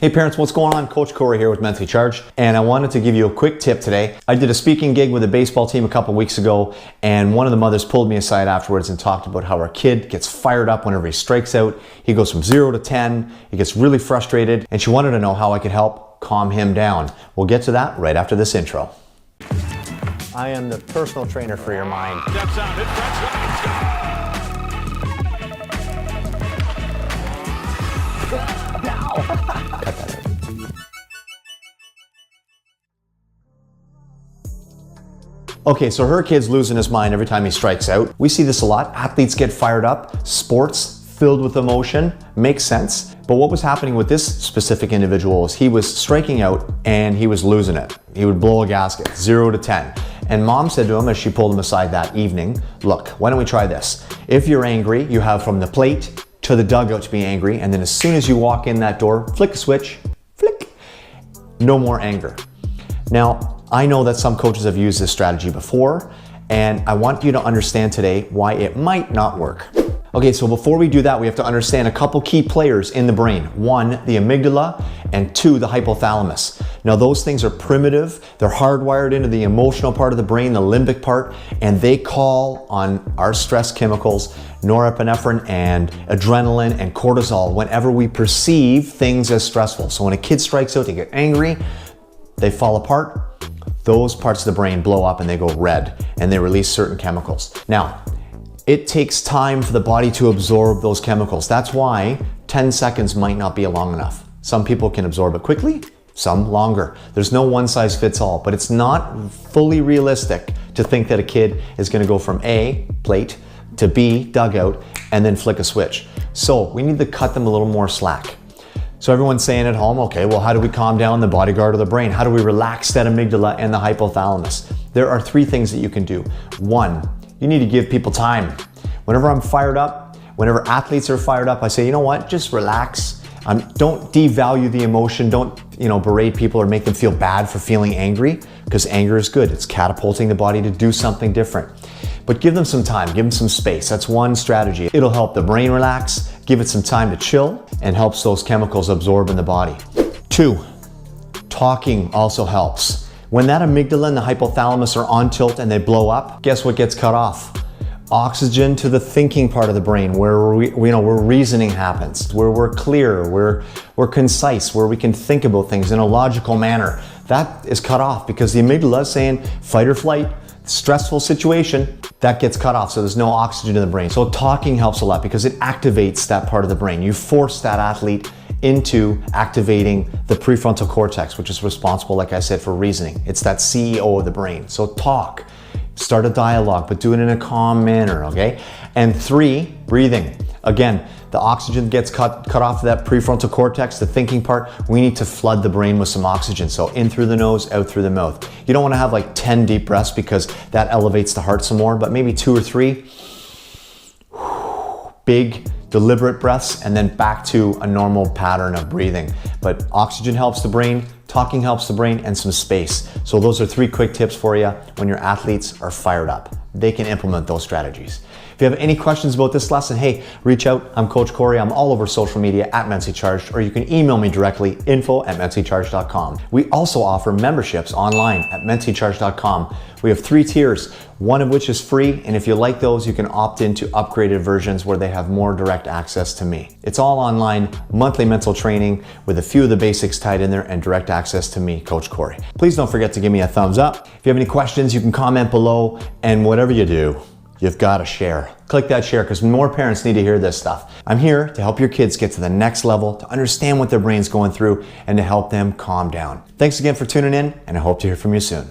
Hey parents, what's going on? Coach Corey here with Mentally Charged, and I wanted to give you a quick tip today. I did a speaking gig with a baseball team a couple weeks ago, and one of the mothers pulled me aside afterwards and talked about how our kid gets fired up whenever he strikes out. He goes from 0 to 10, he gets really frustrated, and she wanted to know how I could help calm him down. We'll get to that right after this intro. I am the personal trainer for your mind. Okay, so her kid's losing his mind every time he strikes out. We see this a lot. Athletes get fired up, sports filled with emotion, makes sense. But what was happening with this specific individual is he was striking out and he was losing it. He would blow a gasket, 0 to 10. And mom said to him as she pulled him aside that evening, look, why don't we try this? If you're angry, you have from the plate to the dugout to be angry, and then as soon as you walk in that door, flick a switch, flick, no more anger. Now, I know that some coaches have used this strategy before, and I want you to understand today why it might not work. Okay, so before we do that, we have to understand a couple key players in the brain. 1, the amygdala, and 2, the hypothalamus. Now those things are primitive, they're hardwired into the emotional part of the brain, the limbic part, and they call on our stress chemicals, norepinephrine and adrenaline and cortisol whenever we perceive things as stressful. So when a kid strikes out, they get angry, they fall apart, those parts of the brain blow up and they go red and they release certain chemicals. Now, it takes time for the body to absorb those chemicals. That's why 10 seconds might not be long enough. Some people can absorb it quickly, some longer. There's no one size fits all, but it's not fully realistic to think that a kid is gonna go from A, plate, to B, dugout, and then flick a switch. So we need to cut them a little more slack. So everyone's saying at home, okay, well, how do we calm down the bodyguard of the brain? How do we relax that amygdala and the hypothalamus? There are 3 things that you can do. 1, you need to give people time. Whenever I'm fired up, whenever athletes are fired up, I say, you know what, just relax. Don't devalue the emotion. Don't berate people or make them feel bad for feeling angry, because anger is good. It's catapulting the body to do something different. But give them some time, give them some space. That's one strategy. It'll help the brain relax, give it some time to chill, and helps those chemicals absorb in the body. 2, talking also helps. When that amygdala and the hypothalamus are on tilt and they blow up, guess what gets cut off? Oxygen to the thinking part of the brain, where where reasoning happens, where we're clear, where we're concise, where we can think about things in a logical manner. That is cut off because the amygdala is saying fight or flight, stressful situation, that gets cut off. So there's no oxygen in the brain. So talking helps a lot because it activates that part of the brain. You force that athlete into activating the prefrontal cortex, which is responsible, like I said, for reasoning. It's that CEO of the brain. So talk. Start a dialogue, but do it in a calm manner, okay? And 3, breathing. Again, the oxygen gets cut off of that prefrontal cortex, the thinking part. We need to flood the brain with some oxygen. So in through the nose, out through the mouth. You don't want to have like 10 deep breaths because that elevates the heart some more, but maybe 2 or 3 big, deliberate breaths, and then back to a normal pattern of breathing. But oxygen helps the brain, talking helps the brain, and some space. So those are 3 quick tips for you when your athletes are fired up. They can implement those strategies. If you have any questions about this lesson, hey, reach out. I'm Coach Corey. I'm all over social media at Mentally Charged, or you can email me directly, info@mentally-charged.com. We also offer memberships online at mentally-charged.com. We have 3 tiers, one of which is free, and if you like those, you can opt into upgraded versions where they have more direct access to me. It's all online, monthly mental training with a few of the basics tied in there and direct access to me, Coach Corey. Please don't forget to give me a thumbs up. If you have any questions, you can comment below, and whatever you do, you've got to share. Click that share because more parents need to hear this stuff. I'm here to help your kids get to the next level, to understand what their brain's going through, and to help them calm down. Thanks again for tuning in, and I hope to hear from you soon.